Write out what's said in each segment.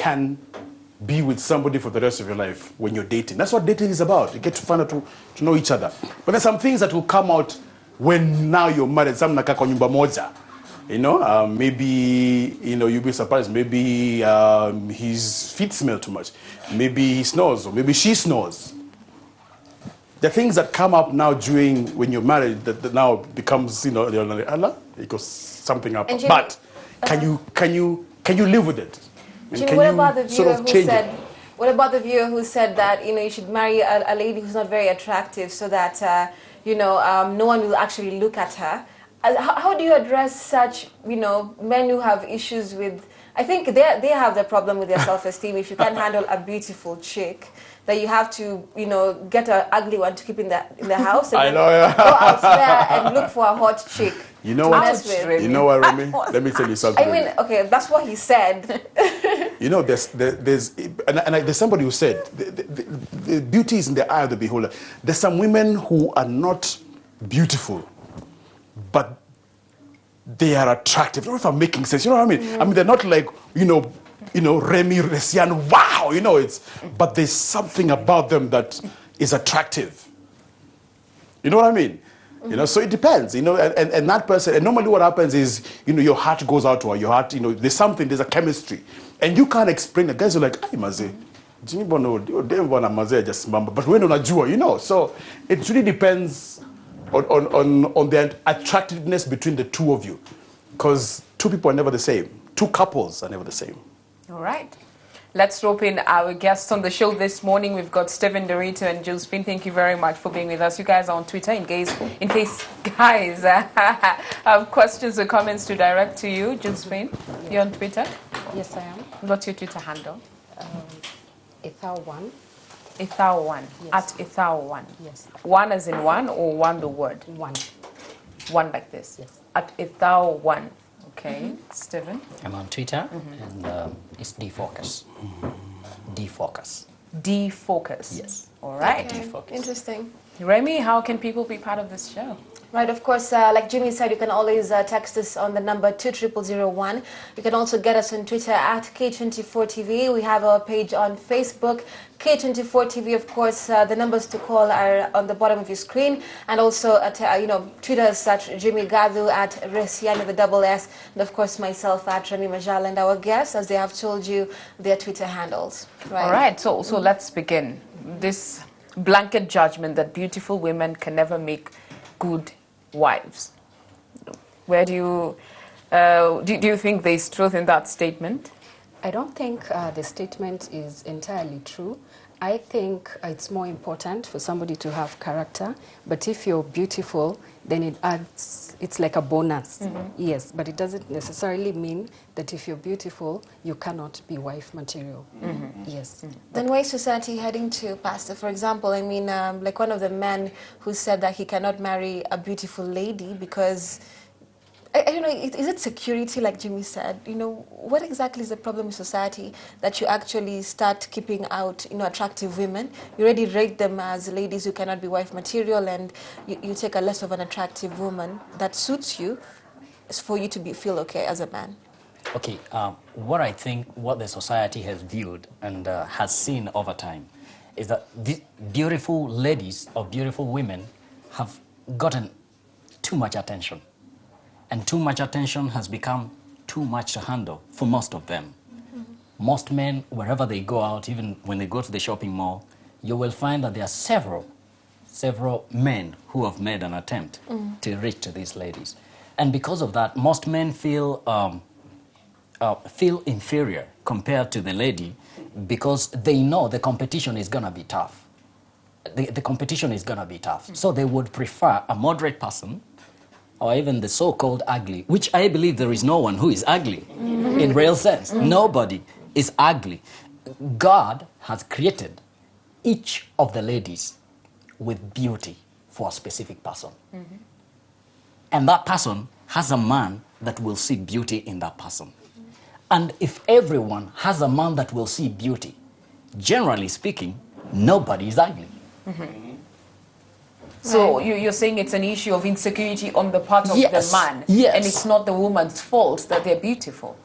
can be with somebody for the rest of your life when you're dating. That's what dating is about. You get to find out to know each other. But there's some things that will come out when now you're married. Some naka kwa nyumba moja. You know, maybe, you know, you'll be surprised. Maybe his feet smell too much. Maybe he snores, or maybe she snores. The things that come up now during when you're married that now becomes, you know, you're like, Allah, because something up. Jimmy, but can you live with it? Jimmy, what about the viewer who said? What about the viewer who said that, you know, you should marry a lady who's not very attractive so that you know, no one will actually look at her? How do you address such, you know, men who have issues with? I think they have the problem with their self-esteem. If you can't handle a beautiful chick, that you have to, you know, get an ugly one to keep in the house, and I know, yeah. go elsewhere and look for a hot chick. You know what? You know what, Remy? Let me tell you something. I mean, okay, that's what he said. You know, there's somebody who said the beauty is in the eye of the beholder. There's some women who are not beautiful, but they are attractive. I don't know if I'm making sense. You know what I mean? I mean, they're not like, you know, Remy Resian, wow, you know, but there's something about them that is attractive. You know what I mean? You know, so it depends, you know, and that person, and normally what happens is, you know, your heart goes out to her, your heart, you know, there's a chemistry, and you can't explain it. Guys are like, ay, maze, Jimmy Bono, maze just mamba, but when on you know, so it really depends on the attractiveness between the two of you, because two people are never the same, two couples are never the same. All right. Let's rope in our guests on the show this morning. We've got Stephen Muiruri and Josephine. Thank you very much for being with us. You guys are on Twitter in case guys have questions or comments to direct to you. Josephine, yes. You're on Twitter? Yes, I am. What's your Twitter handle? Ethal1. Ethal1. Yes. At Ethal1. Yes. One as in one or one the word? One. One like this? Yes. At Ethal1. Okay, Stephen? I'm on Twitter, and it's defocus. Defocus. Defocus? Yes. All right. Okay. Defocus. Interesting. Remy, how can people be part of this show? Right, of course, like Jimmy said, you can always text us on the number 20001. You can also get us on Twitter at K24TV. We have our page on Facebook, K24TV. Of course, the numbers to call are on the bottom of your screen. And also, at, you know, Twitter as such, Jimmy Gadu at Resian with the double S. And of course, myself at Remy Majal, and our guests, as they have told you, their Twitter handles. Right? All right, so let's begin. This blanket judgment that beautiful women can never make good wives. Where do you think there's truth in that statement? I don't think the statement is entirely true. I think it's more important for somebody to have character, but if you're beautiful, then it's like a bonus. Yes, but it doesn't necessarily mean that if you're beautiful, you cannot be wife material. Yes. Then where is society heading to, Pastor? For example, I mean, like one of the men who said that he cannot marry a beautiful lady because, I don't know, is it security, like Jimmy said? You know, what exactly is the problem with society that you actually start keeping out, you know, attractive women? You already rate them as ladies who cannot be wife material, and you take a less of an attractive woman that suits you for you to feel okay as a man. Okay, what I think, what the society has viewed and has seen over time is that the beautiful ladies or beautiful women have gotten too much attention. And too much attention has become too much to handle for most of them. Most men, wherever they go out, even when they go to the shopping mall, you will find that there are several men who have made an attempt to reach to these ladies. And because of that, most men feel inferior compared to the lady because they know the competition is going to be tough. The competition is going to be tough. So they would prefer a moderate person or even the so-called ugly, which I believe there is no one who is ugly in real sense. Nobody is ugly. God has created each of the ladies with beauty for a specific person. And that person has a man that will see beauty in that person. And if everyone has a man that will see beauty, generally speaking, nobody is ugly. So you're saying it's an issue of insecurity on the part of the man, yes. And it's not the woman's fault that they're beautiful.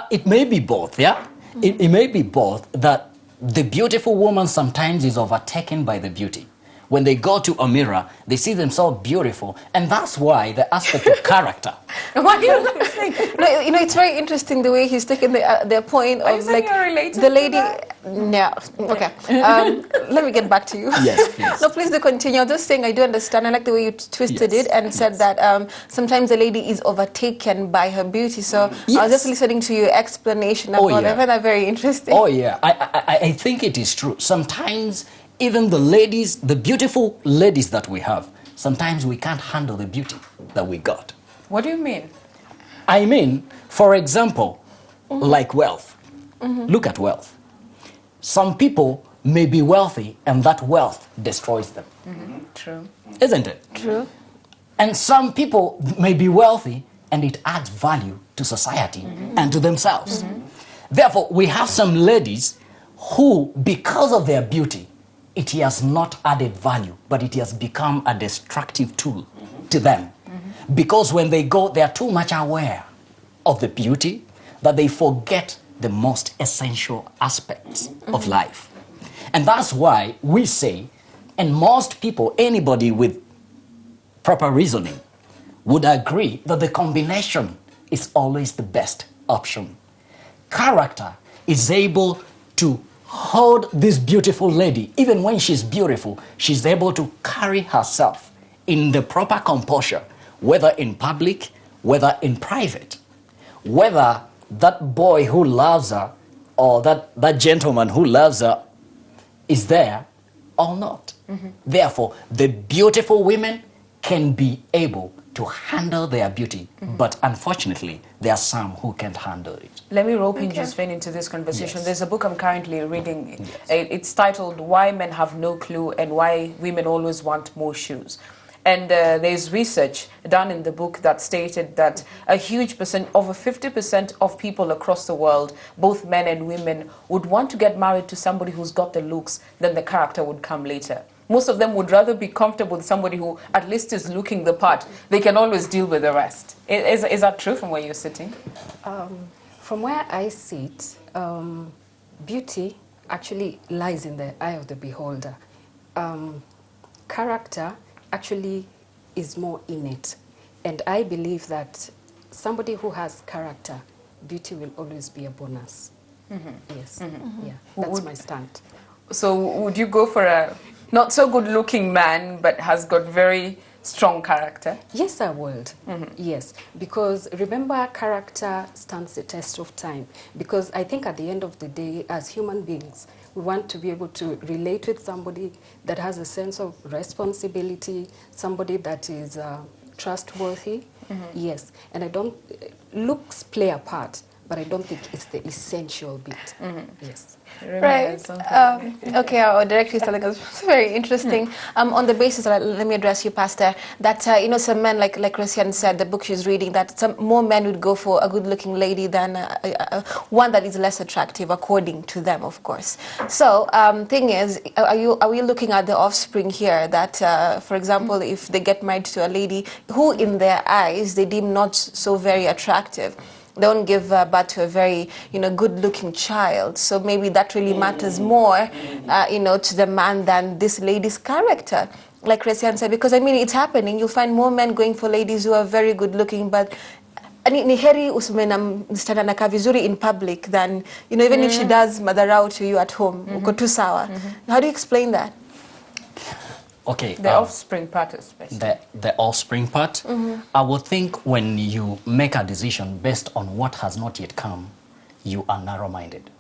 It may be both, yeah? It may be both, that the beautiful woman sometimes is overtaken by the beauty. When they go to a mirror, they see themselves beautiful, and that's why the aspect of character. Why are you laughing? No, you know, it's very interesting the way he's taken the point Are you of saying like you're related the to lady. that? No, okay. Let me get back to you. Yes, please. No, please do continue. I'm just saying I do understand. I like the way you twisted Yes, it and said that sometimes the lady is overtaken by her beauty. So I was Yes. just listening to your explanation about it. I find that very interesting. Oh, yeah. I think it is true. Sometimes even the ladies, the beautiful ladies that we have, sometimes we can't handle the beauty that we got. What do you mean? I mean, for example, like wealth. Look at wealth. Some people may be wealthy and that wealth destroys them. True. Isn't it? True. And some people may be wealthy and it adds value to society and to themselves. Therefore, we have some ladies who, because of their beauty, it has not added value, but it has become a destructive tool to them. Because when they go, they are too much aware of the beauty that they forget the most essential aspects of life. And that's why we say, and most people, anybody with proper reasoning, would agree that the combination is always the best option. Character is able to hold this beautiful lady. Even when she's beautiful, she's able to carry herself in the proper composure, whether in public, whether in private, whether that boy who loves her or that gentleman who loves her is there or not. Therefore, the beautiful women can be able to handle their beauty, but unfortunately, there are some who can't handle it. Let me rope in Josephine into this conversation. Yes. There's a book I'm currently reading. Yes. It's titled Why Men Have No Clue and Why Women Always Want More Shoes. And there's research done in the book that stated that a huge percent, over 50% of people across the world, both men and women, would want to get married to somebody who's got the looks, then the character would come later. Most of them would rather be comfortable with somebody who at least is looking the part. They can always deal with the rest. Is that true from where you're sitting? From where I sit, beauty actually lies in the eye of the beholder. Character actually is more innate. And I believe that somebody who has character, beauty will always be a bonus. Yes, yeah, that's my stand. So would you go for a not so good looking man but has got very strong character? Yes, I would. Yes, because remember, character stands the test of time. Because I think at the end of the day, as human beings, we want to be able to relate with somebody that has a sense of responsibility, somebody that is trustworthy. Yes, and I don't, looks play a part, but I don't think it's the essential bit. Yes. Right. Okay, our director is telling us it's very interesting. On the basis, let me address you, Pastor, that some men, like Christian said, the book she's reading, that some more men would go for a good-looking lady than one that is less attractive, according to them, of course. So, thing is, are we looking at the offspring here? That, for example, if they get married to a lady who, in their eyes, they deem not so very attractive, don't give birth to a very, good-looking child. So maybe that really matters more, to the man than this lady's character, like Christian said. Because, it's happening. You'll find more men going for ladies who are very good-looking, but ni heri useme na msichana anakaa vizuri in public than, even if she does madharau to you at home, uko tu sawa. How do you explain that? Okay. The offspring part especially. The offspring part, I would think when you make a decision based on what has not yet come, you are narrow-minded.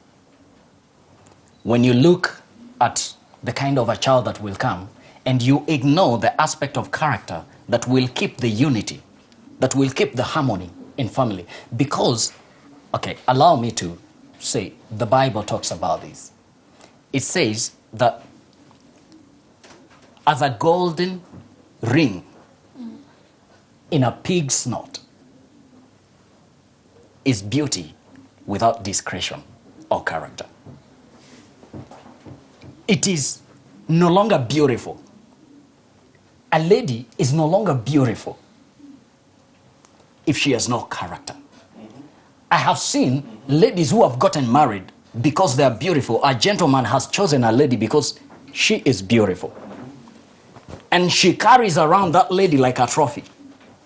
When you look at the kind of a child that will come, and you ignore the aspect of character that will keep the unity, that will keep the harmony in family. Because, okay, allow me to say, the Bible talks about this. It says that as a golden ring in a pig's snout is beauty without discretion or character. It is no longer beautiful. A lady is no longer beautiful if she has no character. I have seen ladies who have gotten married because they are beautiful. A gentleman has chosen a lady because she is beautiful. And she carries around that lady like a trophy.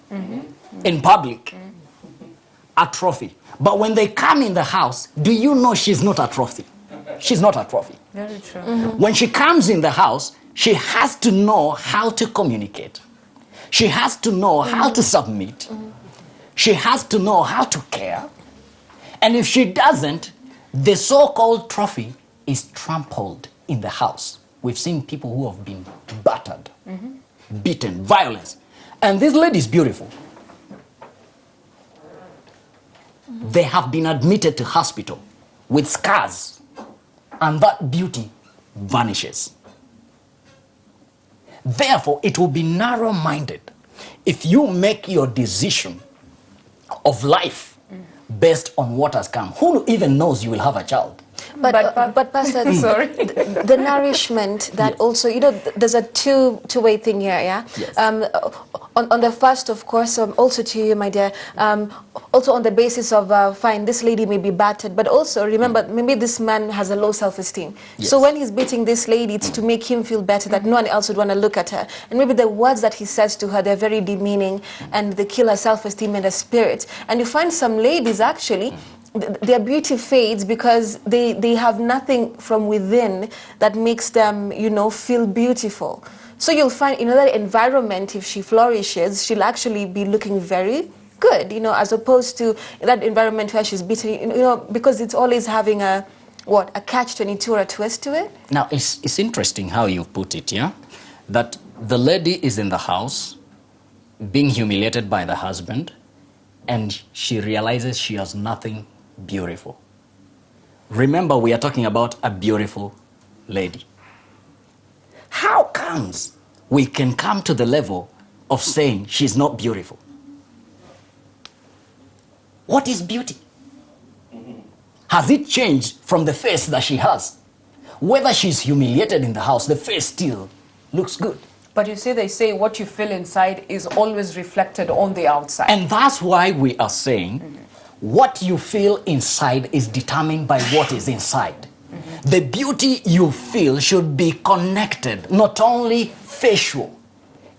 In public. A trophy. But when they come in the house, do you know she's not a trophy? She's not a trophy. Very true. When she comes in the house, she has to know how to communicate. She has to know how to submit. She has to know how to care. And if she doesn't, the so-called trophy is trampled in the house. We've seen people who have been battered, beaten, violence. And this lady is beautiful. They have been admitted to hospital with scars, and that beauty vanishes. Therefore, it will be narrow-minded if you make your decision of life based on what has come. Who even knows you will have a child? But Pastor, sorry. the nourishment that also, there's a two-way thing here, yeah? Yes. On the first, of course, also to you, my dear, also on the basis of, fine, this lady may be battered, but also remember, maybe this man has a low self-esteem. Yes. So when he's beating this lady, it's to make him feel better, that no one else would want to look at her. And maybe the words that he says to her, they're very demeaning, and they kill her self-esteem and her spirit. And you find some ladies, actually, their beauty fades because they have nothing from within that makes them, feel beautiful. So you'll find in that environment, if she flourishes, she'll actually be looking very good, as opposed to that environment where she's beaten, because it's always having a catch-22 or a twist to it. Now, it's interesting how you put it, yeah? That the lady is in the house being humiliated by the husband, and she realizes she has nothing beautiful. Remember, we are talking about a beautiful lady. How comes we can come to the level of saying she's not beautiful? What is beauty? Has it changed from the face that she has? Whether she's humiliated in the house, the face still looks good. But you see, they say what you feel inside is always reflected on the outside. And that's why we are saying what you feel inside is determined by what is inside. The beauty you feel should be connected, not only facial.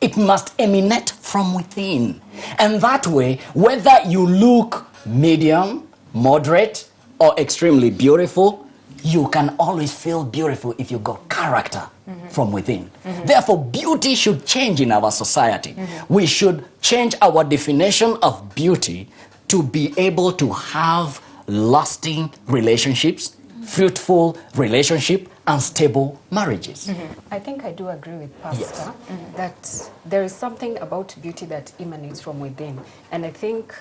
It must emanate from within. And that way, whether you look medium, moderate, or extremely beautiful, you can always feel beautiful if you got character from within. Therefore, beauty should change in our society. We should change our definition of beauty to be able to have lasting relationships, fruitful relationship, and stable marriages. I think I do agree with Pastor that there is something about beauty that emanates from within. And I think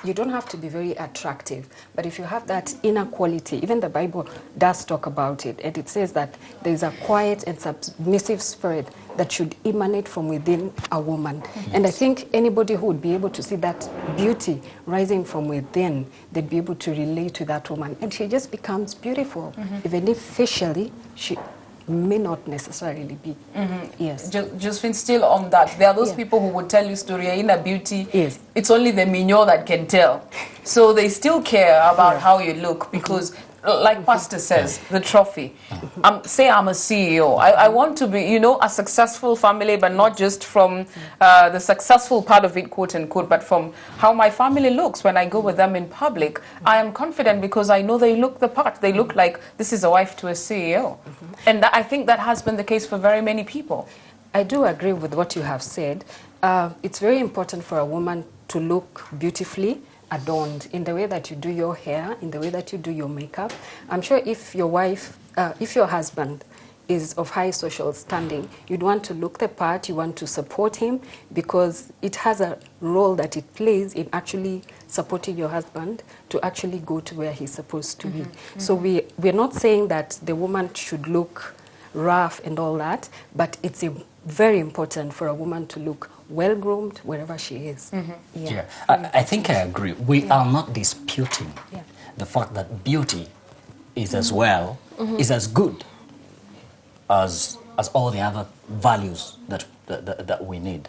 you don't have to be very attractive, but if you have that inner quality, even the Bible does talk about it, and it says that there is a quiet and submissive spirit that should emanate from within a woman. And I think anybody who would be able to see that beauty rising from within, they'd be able to relate to that woman. And she just becomes beautiful, even if facially she may not necessarily be. Yes. Josephine, still on that, there are those people who would tell you story in a beauty. Yes. It's only the mignon that can tell. So they still care about how you look because, like Pastor says, the trophy. Say I'm a CEO. I want to be, a successful family, but not just from the successful part of it, quote unquote, but from how my family looks when I go with them in public. I am confident because I know they look the part. They look like this is a wife to a CEO. And I think that has been the case for very many people. I do agree with what you have said. It's very important for a woman to look beautifully adorned in the way that you do your hair, in the way that you do your makeup. I'm sure if your wife, if your husband is of high social standing, you'd want to look the part, you want to support him because it has a role that it plays in actually supporting your husband to actually go to where he's supposed to be. So we're not saying that the woman should look rough and all that, but it's very important for a woman to look well-groomed wherever she is. I think I agree. We are not disputing the fact that beauty is as well, is as good as all the other values that we need.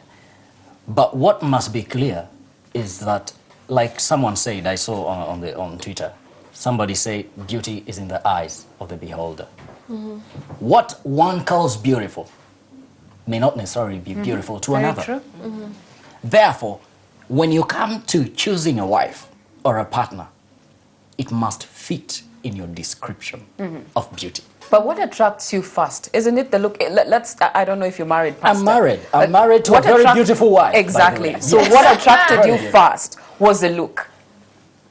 But what must be clear is that, like someone said, I saw on Twitter, somebody say beauty is in the eyes of the beholder. What one calls beautiful may not necessarily be beautiful to Very another. true. Therefore, when you come to choosing a wife or a partner, it must fit in your description of beauty. But what attracts you first? Isn't it the look? I don't know if you're married, Pastor. I'm married. I'm married to a What very attract- beautiful wife. by the Exactly. way. So Yes. what attracted you Very first was the look.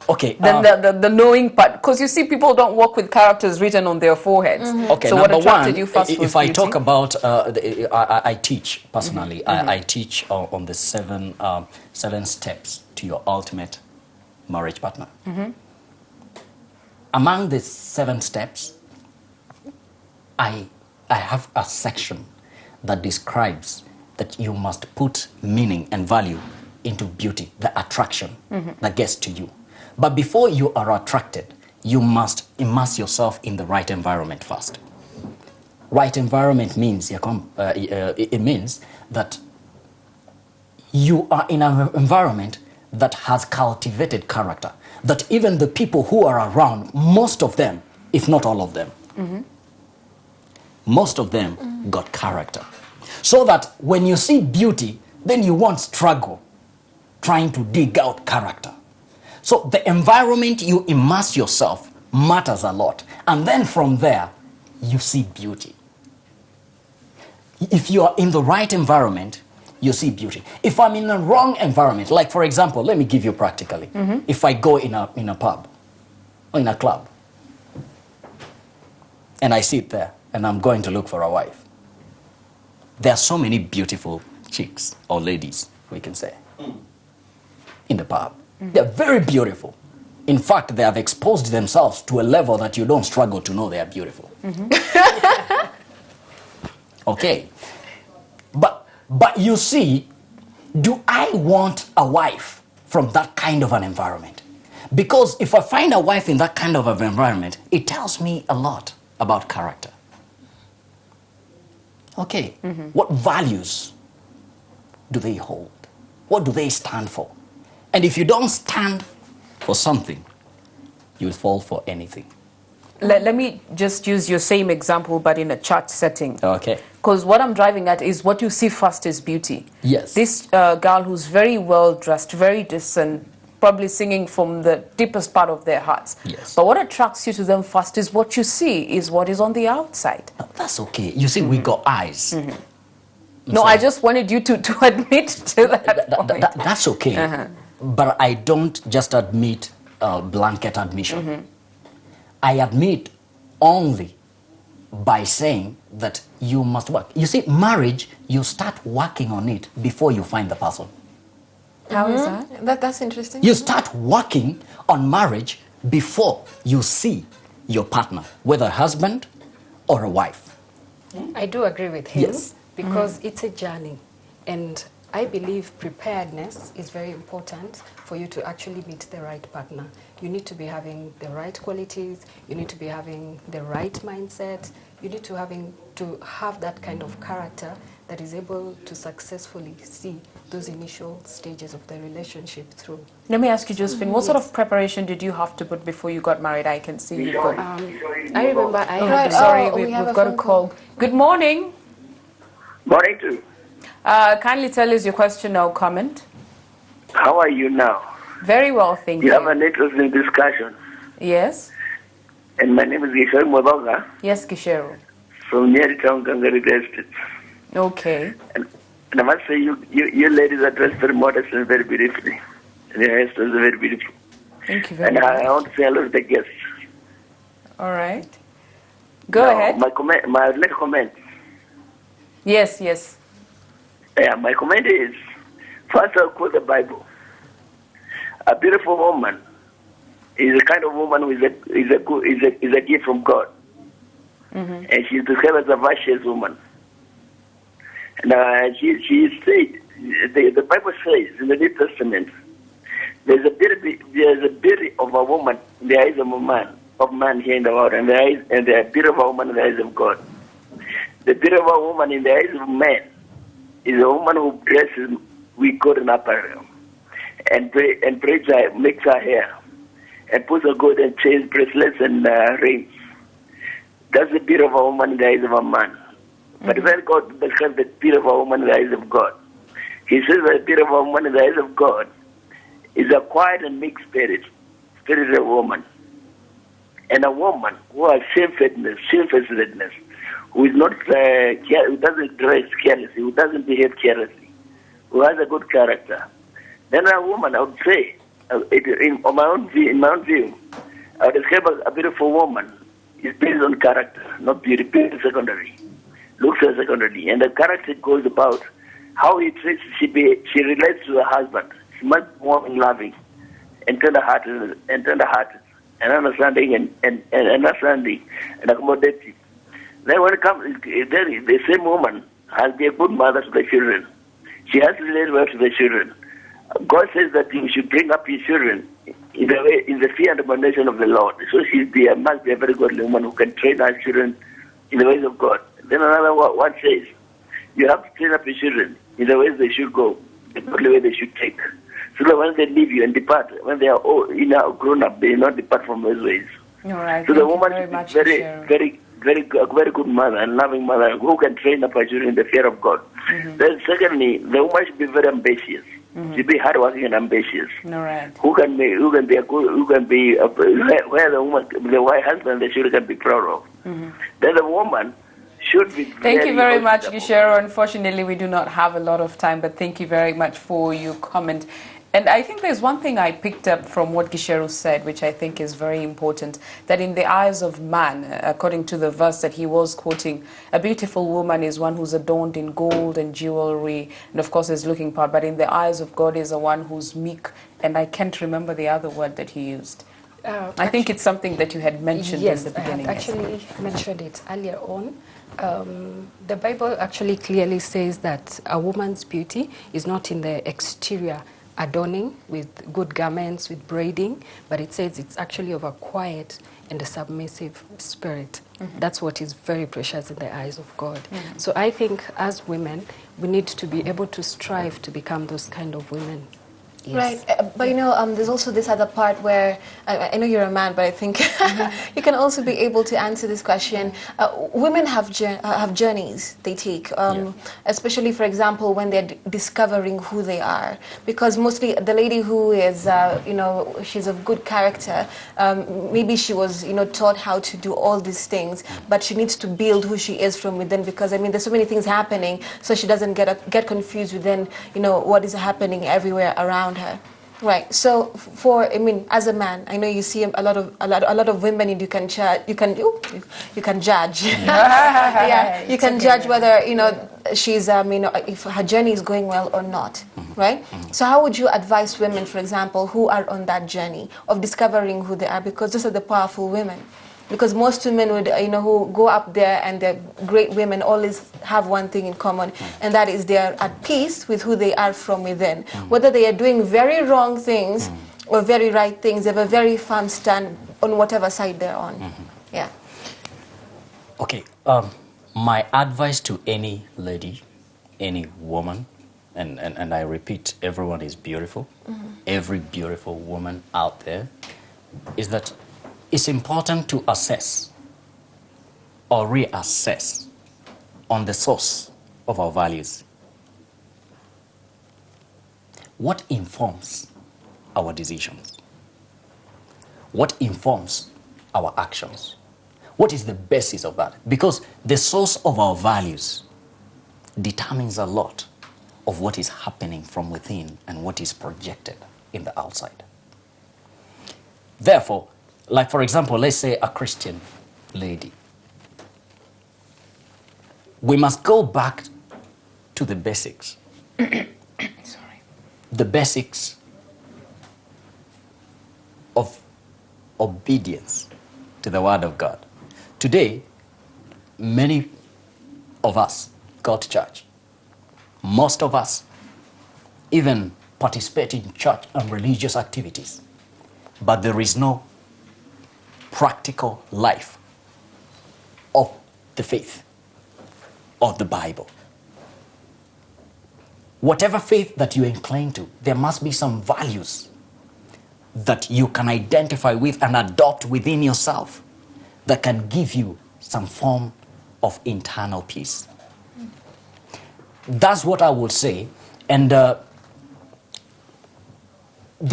Okay. Then the knowing part. Because you see, people don't work with characters written on their foreheads. Okay, So what number attracted one, you first was if I beauty? talk about, I teach personally, I teach on the seven steps to your ultimate marriage partner. Among the 7 steps, I have a section that describes that you must put meaning and value into beauty, the attraction that gets to you. But before you are attracted, you must immerse yourself in the right environment first. Right environment means it means that you are in an environment that has cultivated character. That even the people who are around, most of them, if not all of them, most of them got character. So that when you see beauty, then you won't struggle trying to dig out character. So the environment you immerse yourself matters a lot. And then from there, you see beauty. If you are in the right environment, you see beauty. If I'm in a wrong environment, like for example, let me give you practically. If I go in a pub or in a club and I sit there and I'm going to look for a wife, there are so many beautiful chicks or ladies, we can say, in the pub. They're very beautiful. In fact, they have exposed themselves to a level that you don't struggle to know they are beautiful. Okay. But you see, do I want a wife from that kind of an environment? Because if I find a wife in that kind of an environment, it tells me a lot about character. Okay. What values do they hold? What do they stand for? And if you don't stand for something, you'll fall for anything. Let me just use your same example, but in a church setting. Okay. Because what I'm driving at is what you see first is beauty. Yes. This girl who's very well dressed, very decent, probably singing from the deepest part of their hearts. Yes. But what attracts you to them first is what you see, is what is on the outside. No, that's okay. You see, we got eyes. No, I just wanted you to admit to that point. That's okay. But I don't just admit blanket admission. I admit only by saying that you must work. You see, marriage, you start working on it before you find the person. How is that? That's interesting. You start working on marriage before you see your partner, whether a husband or a wife. I do agree with him Yes. because it's a journey. And I believe preparedness is very important for you to actually meet the right partner. You need to be having the right qualities, you need to be having the right mindset, you need to have that kind of character that is able to successfully see those initial stages of the relationship through. Let me ask you, Josephine, what sort of preparation did you have to put before you got married? I can see you go. I remember I had Sorry, we we've have a got a phone call. Good morning. Morning too. Kindly tell us your question or comment. How are you now? Very well, thank You you. have an interesting discussion. Yes? And my name is Giselle Modoga Yes, Kisheru. from near town Gangari Estate. Okay. And I must say, you ladies are dressed very modest and very beautifully. And your hairstyles are very beautiful. Thank you very And much. I want to say hello to the guests. All right. Go Now, ahead. My little comment. Yes, yes. Yeah, my comment is, first I'll quote the Bible. A beautiful woman is a kind of woman who is a gift from God. And she's described as a virtuous woman. And she said, the Bible says in the New Testament, there's a beauty of a woman in the eyes of man here in the world, and the beauty of a woman in the eyes of God. The beauty of a woman in the eyes of man is a woman who dresses with golden apparel and makes her hair and puts on gold and chains, bracelets, and rings. That's the beauty of a woman in the eyes of a man. But when God describes the beauty of a woman in the eyes of God, He says that the beauty of a woman in the eyes of God is a quiet and meek spirit of a woman. And a woman who has shamefacedness, who is not, who doesn't dress carelessly, who doesn't behave carelessly, who has a good character. Then a woman, I would say, in my own view, I would describe a beautiful woman is based on character, not beauty. Beauty is secondary. Looks are secondary. And the character goes about how she relates to her husband. She must be warm and loving and tender-hearted and understanding and accommodative. Then when it comes, the same woman has to be a good mother to the children. She has to relate well to the children. God says that you should bring up your children in the fear and admonition of the Lord. So must be a very godly woman who can train her children in the ways of God. Then another one says, you have to train up your children in the ways they should go, the godly way they should take. So that when they leave you and depart, when they are grown up, they will not depart from those ways. All right. So the woman should be very good mother and loving mother who can train up her children in the fear of God. Then secondly, the woman should be very ambitious. She should be hardworking and ambitious. All right. Where the wife husband, the children can be proud of. Then the woman should be. Thank you very much, Gishero. Unfortunately, we do not have a lot of time, but thank you very much for your comment. And I think there's one thing I picked up from what Gishero said, which I think is very important, that in the eyes of man, according to the verse that he was quoting, a beautiful woman is one who's adorned in gold and jewelry, and of course is looking proud, but in the eyes of God is a one who's meek, and I can't remember the other word that he used. I think it's something that you had mentioned in the beginning. Yes, I had actually mentioned it earlier on. The Bible actually clearly says that a woman's beauty is not in the exterior adorning with good garments, with braiding, but it says it's actually of a quiet and a submissive spirit. That's what is very precious in the eyes of God. So I think as women, we need to be able to strive to become those kind of women. Yes. Right, but you know, there's also this other part where, I know you're a man, but I think you can also be able to answer this question. Women have journeys they take, especially, for example, when they're discovering who they are. Because mostly the lady who is, she's of good character, maybe she was, taught how to do all these things, but she needs to build who she is from within, because, I mean, there's so many things happening, so she doesn't get confused within, what is happening everywhere around her. Right. So as a man, I know you see a lot of women, and you can judge. You can judge. Yeah, you can judge whether she's if her journey is going well or not. Right. So how would you advise women, for example, who are on that journey of discovering who they are? Because those are the powerful women. Because most women would, who go up there and they're great women always have one thing in common, and that is they're at peace with who they are from within. Whether they are doing very wrong things or very right things, they have a very firm stand on whatever side they're on. Yeah. Okay. My advice to any lady, any woman, and I repeat, everyone is beautiful. Every beautiful woman out there, is that it's important to assess or reassess on the source of our values. What informs our decisions? What informs our actions? What is the basis of that? Because the source of our values determines a lot of what is happening from within and what is projected in the outside. Therefore, like, for example, let's say a Christian lady. We must go back to the basics. The basics of obedience to the Word of God. Today, many of us go to church. Most of us even participate in church and religious activities. But there is no practical life of the faith of the Bible. Whatever faith that you incline to, there must be some values that you can identify with and adopt within yourself that can give you some form of internal peace. That's what I would say. And the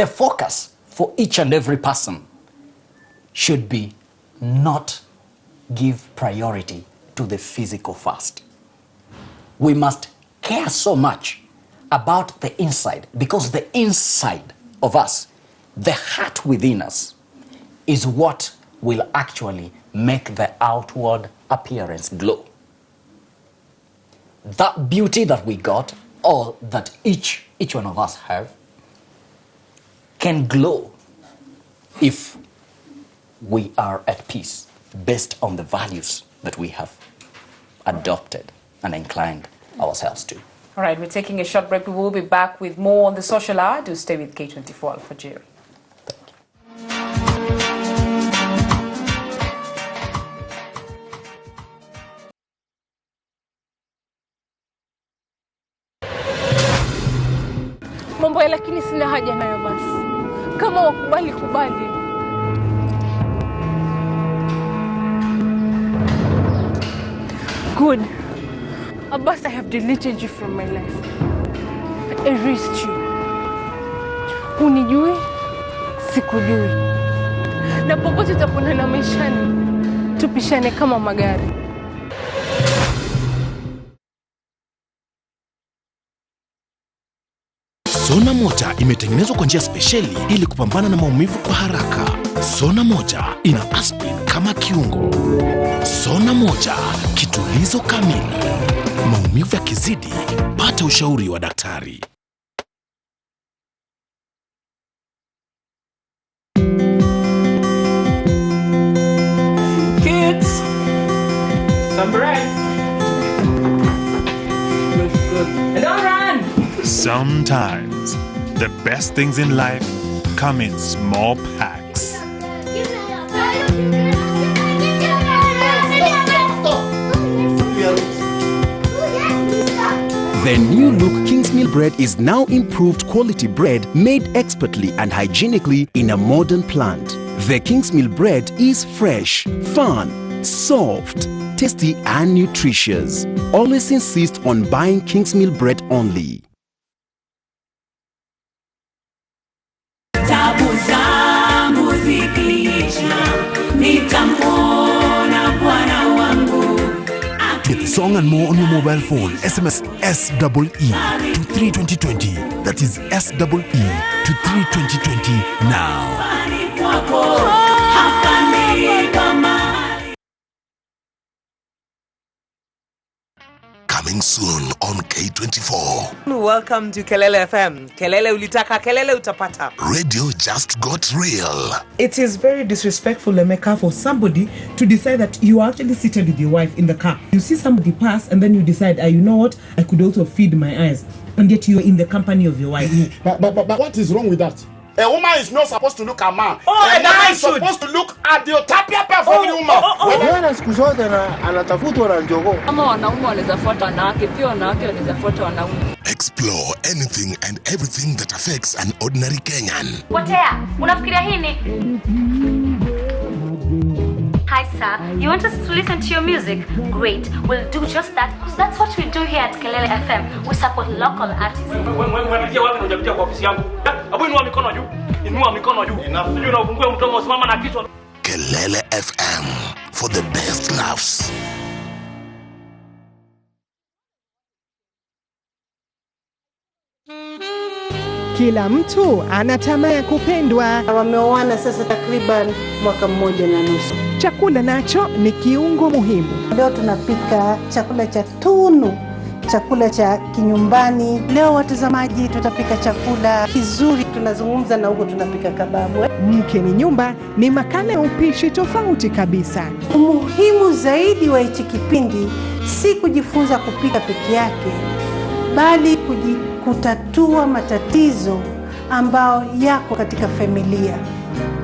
focus for each and every person should be not give priority to the physical first. We must care so much about the inside, because the inside of us, the heart within us, is what will actually make the outward appearance glow. That beauty that we got, or that each one of us have, can glow if we are at peace based on the values that we have adopted and inclined ourselves to. All right, we're taking a short break. We will be back with more on the social hour. Do stay with K24 for Jerry. Mambo ya lakini sina haja nayo basi. Kama wakubali kubali. Good. Abbas, I have deleted you from my life. I erased you. Unijui, sikujui. Na popote utaponana maishani, tupishane kama magari. Sona moja imetengenezwa kwa njia spesheli ili kupambana na maumivu kwa haraka. Sona moja ina aspirin kama kiungo. Sona moja, kitulizo kamili. Maumivu yakizidi, pata ushauri wa daktari. Kids, some bread. Good. And don't run! Sometimes, the best things in life come in small packs. The new look King's Meal bread is now improved quality bread made expertly and hygienically in a modern plant. The King's Meal bread is fresh, fun, soft, tasty and nutritious. Always insist on buying King's Meal bread only. Get the song and more on your mobile phone. SMS SEE to 32020. That is SEE to 32020 now. Coming soon on K24. Welcome to Kelele FM. Kelele ulitaka, kelele utapata. Radio just got real. It is very disrespectful, Emeka, for somebody to decide that you are actually seated with your wife in the car. You see somebody pass and then you decide, you know what, I could also feed my eyes. And yet you're in the company of your wife. But what is wrong with that? A woman is not supposed to look at man. A man is supposed to look at the tapia performing woman. Bwana siku zote anatafutwa na njogoo. Kama wanaume wanaweza fuata wanawake, pia wanawake wanaweza fuata wanaume. Explore anything and everything that affects an ordinary Kenyan. Potea, unafikiria hini? Hi sir, you want us to listen to your music? Great, we'll do just that. That's what we do here at Kelele FM. We support local artists. Wewe wapi unakuja kwa ofisi yangu? Hebu inua mikono juu. Inua mikono juu. Sijui unafungue mdomo usimama na kichwa. Kelele FM for the best laughs. Kila mtu anatamani kupendwa. Wameoana sasa takriban mwaka mmoja na nusu. Chakula nacho ni kiungo muhimu. Leo tunapika chakula cha tunu, chakula cha kinyumbani. Leo watazamaji, tutapika chakula kizuri. Tunazungumza na huko tunapika kababu. Mke ni Nyumba ni makala ya upishi tofauti kabisa. Umuhimu zaidi wa hichi kipindi si kujifunza kupika peke yake, bali kutatua matatizo ambao yako katika familia.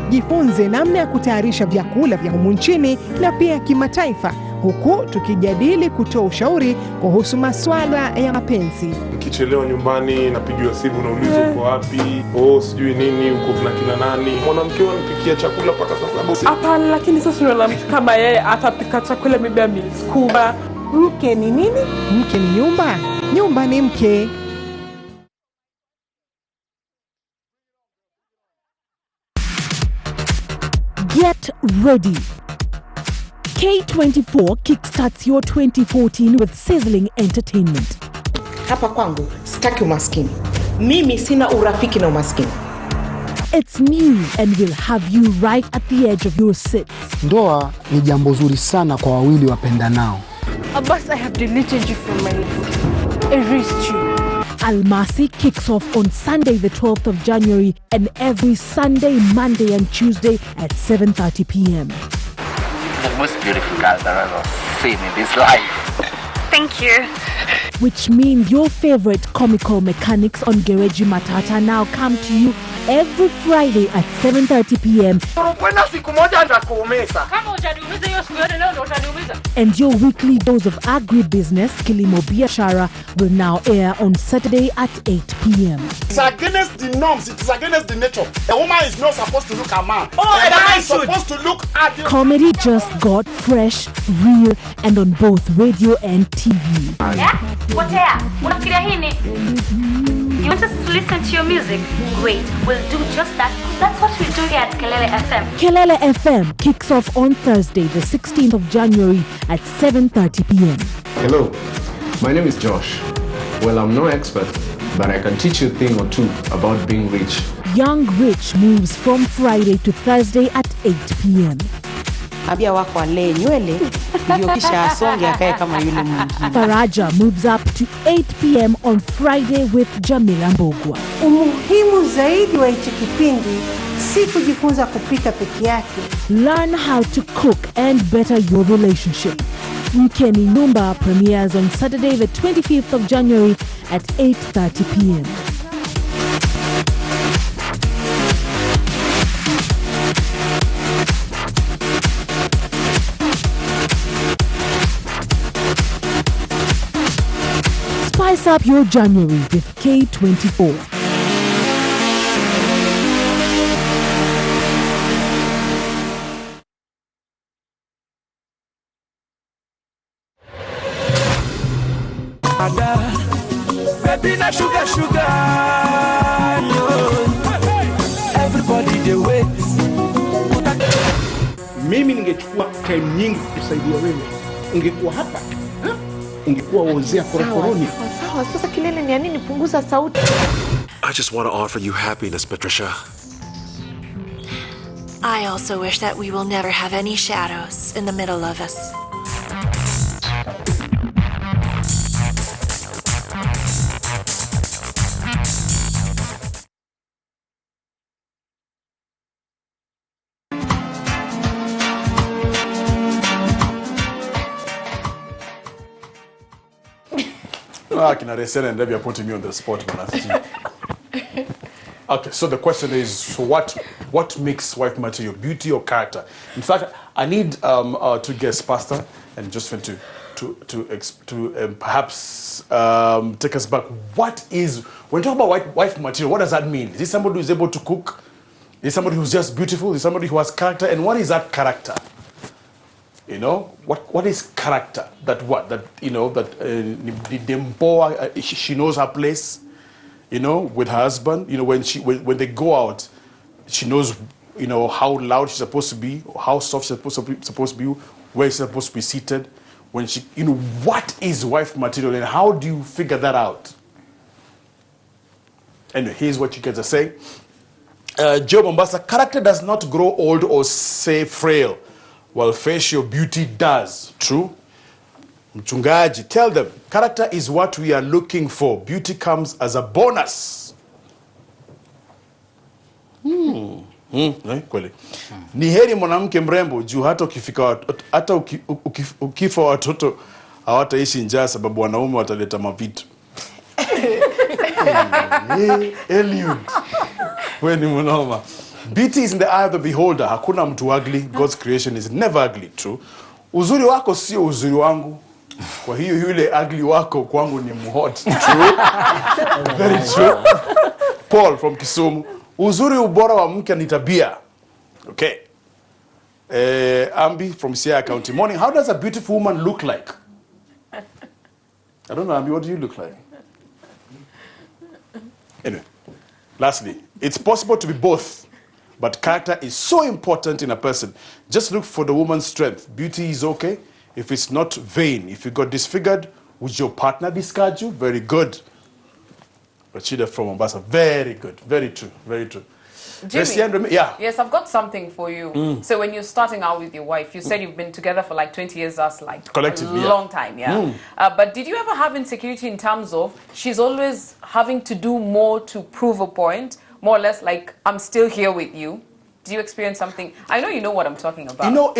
Jifunze namna ya kutayarisha vyakula vya humu nchini na pia kimataifa, huku tukijadili kutoa ushauri kuhusu masuala ya mapenzi. nikichelewa nyumbani napigiwa simu naulizwa uko wapi, sijui nini, uko na kina nani. Mwanamke anipikia chakula mpaka saa 7. Hapana, lakini sasa unaona mtu kama yeye atapika chakula maybe meals kubwa. Mke ni nini? Mke ni nyumba. Nyumba ni mke. Get ready. K24 kickstarts your 2014 with sizzling entertainment. Hapa kwangu sitaki umaskini. Mimi sina urafiki na umaskini. It's new and will have you right at the edge of your seats. Ndoa ni jambo zuri sana kwa wawili wapendanao. Abbas, I have deleted you from my life. Erased you. Almasi kicks off on Sunday the 12th of January and every Sunday, Monday and Tuesday at 7:30 p.m. The most beautiful girl that I've ever seen in this life. Thank you. Which means your favorite comical mechanics on Gereji Matata now come to you every Friday at 7:30 p.m. And your weekly dose of agribusiness, Kilimo Biashara, will now air on Saturday at 8 p.m. It's against the norms. It is against the nature. A woman is not supposed to look at a man. A man is supposed to look at the... Comedy just got fresh, real, and on both radio and TV. Yeah? What here? You want us to listen to your music? Great, we'll do just that. That's what we do here at Kelele FM. Kelele FM kicks off on Thursday, the 16th of January at 7:30 p.m. Hello, my name is Josh. Well, I'm no expert, but I can teach you a thing or two about being rich. Young Rich moves from Friday to Thursday at 8 p.m. Faraja moves up to 8 p.m. on Friday with Jamila Mbogwa. Umuhimu zaidi wa hichi kipindi si kujifunza kupika peke yake. Learn how to cook and better your relationship. Mkeni Numba premieres on Saturday the 25th of January at 8:30 p.m. Spice up your January with K24. Baby, na sugar, everybody they wait. Mimi ningechukua time nyingi kusaidia wewe. Ungekuwa hapa. Ungekuwa wozea korokoroni. Sawa, sasa kilele ni nini punguza sauti? I just want to offer you happiness, Patricia. I also wish that we will never have any shadows in the middle of us. Kina Resena and Debbie are putting me on the spot, man. Okay, so the question is, so what makes wife material, beauty or character? In fact, I need to guess, Pastor and Josephine, to perhaps take us back. What is, when you talk about wife material, what does that mean? Is it somebody who is able to cook? Is it somebody who's just beautiful? Is it somebody who has character? And what is that character? You know, what is character? That you know, that she knows her place, you know, with her husband. You know, when they go out, she knows, you know, how loud she's supposed to be, how soft she's supposed to be, where she's supposed to be seated. When she, you know, what is wife material and how do you figure that out? Anyway, here's what you guys are saying. Joe Mombasa, character does not grow old or say frail, while facial beauty does. True? Mchungaji, tell them, character is what we are looking for. Beauty comes as a bonus. Kweli. Ni heri mwanamke mrembo juu hata ukifa watoto hawataishi njaa sababu wanaume wataleta mavitu. Eliud. When mnoma. Beauty is in the eye of the beholder. Hakuna mtu ugly. God's creation is never ugly. True. Uzuri wako sio uzuri wangu. Kwa hiyo yule ugly wako kwangu ni mhot. True. Very true. Paul from Kisumu. Uzuri ubora wa mke ni tabia. Okay. Ambi from Siaya County. Morning. How does a beautiful woman look like? I don't know, Ambi, what do you look like? Anyway, lastly, it's possible to be both, but character is so important in a person. Just look for the woman's strength. Beauty is okay if it's not vain. If you got disfigured, would your partner discard you? Very good. Rachida from Mombasa. Very good. Very true. Very true. Jimmy, yeah. Yes, I've got something for you. So when you're starting out with your wife, you said you've been together for like 20 years. That's like collectively, a long time, yeah. But did you ever have insecurity in terms of she's always having to do more to prove a point, more or less like I'm still here with you? Do you experience something? I know you know what I'm talking about. You know,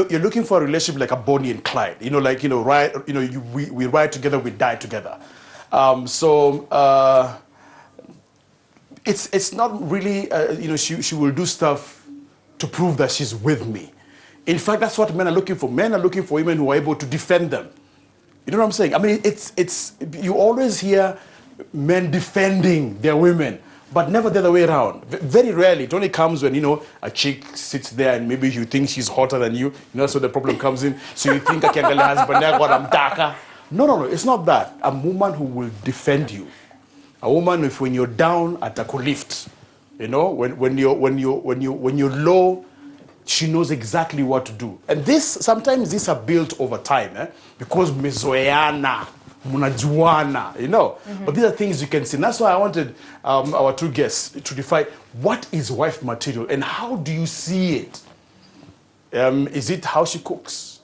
you're looking for a relationship like a Bonnie and Clyde. You know, like we ride together, we die together. It's not really, she will do stuff to prove that she's with me. In fact, that's what men are looking for. Men are looking for women who are able to defend them. You know what I'm saying? I mean, you always hear men defending their women, but never the other way around. Very rarely. It only comes when, a chick sits there and maybe you think she's hotter than you. That's where the problem comes in. So you think, I'm darker. No, it's not that. A woman who will defend you. A woman, if when you're down, at a lift, when you're low, she knows exactly what to do. And sometimes these are built over time, because mezoeana, munajuana, But these are things you can see. And that's why I wanted our two guests to define what is wife material and how do you see it? Is it how she cooks,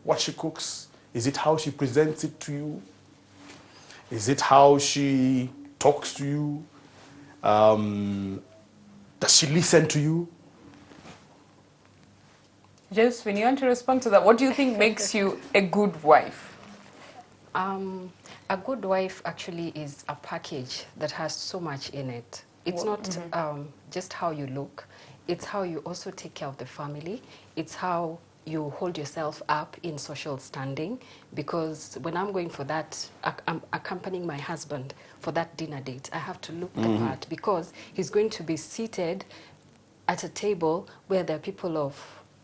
what she cooks? Is it how she presents it to you? Is it how she talks to you? Does she listen to you? Just when you want to respond to that, what do you think makes you a good wife? A good wife actually is a package that has so much in it. It's not just how you look. It's how you also take care of the family. It's how you hold yourself up in social standing, because when I'm going for that, I'm accompanying my husband for that dinner date, I have to look the part, because he's going to be seated at a table where there are people of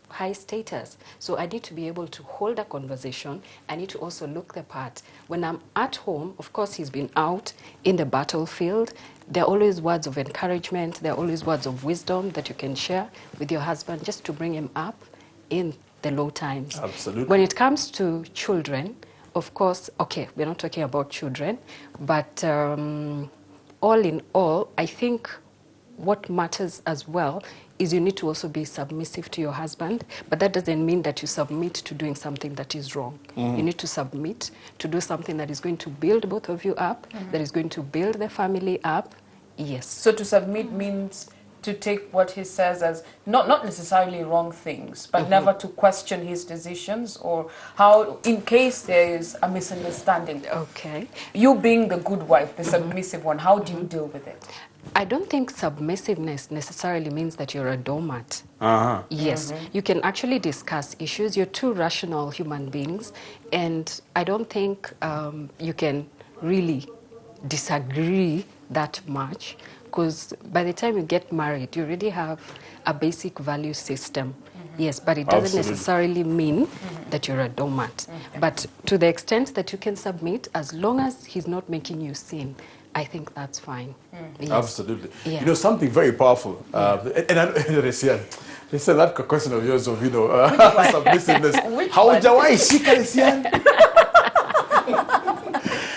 high status. So I need to be able to hold a conversation. I need to also look the part. When I'm at home, of course, he's been out in the battlefield. There are always words of encouragement. There are always words of wisdom that you can share with your husband just to bring him up in the low times. Absolutely. When it comes to children, of course, okay, we're not talking about children, but all in all, I think what matters as well is you need to also be submissive to your husband, but that doesn't mean that you submit to doing something that is wrong. You need to submit to do something that is going to build both of you up, that is going to build the family up. Yes. So to submit means to take what he says as not necessarily wrong things, but never to question his decisions, or how, in case there is a misunderstanding. Okay. You being the good wife, the submissive one, how do you deal with it? I don't think submissiveness necessarily means that you're a doormat. Yes, you can actually discuss issues. You're two rational human beings, and I don't think you can really disagree that much, because by the time you get married, you already have a basic value system. Yes, but it doesn't necessarily mean that you're a doormat. But to the extent that you can submit, as long as he's not making you sin, I think that's fine. Yes. Absolutely. Yeah. You know, something very powerful. And I they said that question of yours of, submissiveness. How Jawai Shika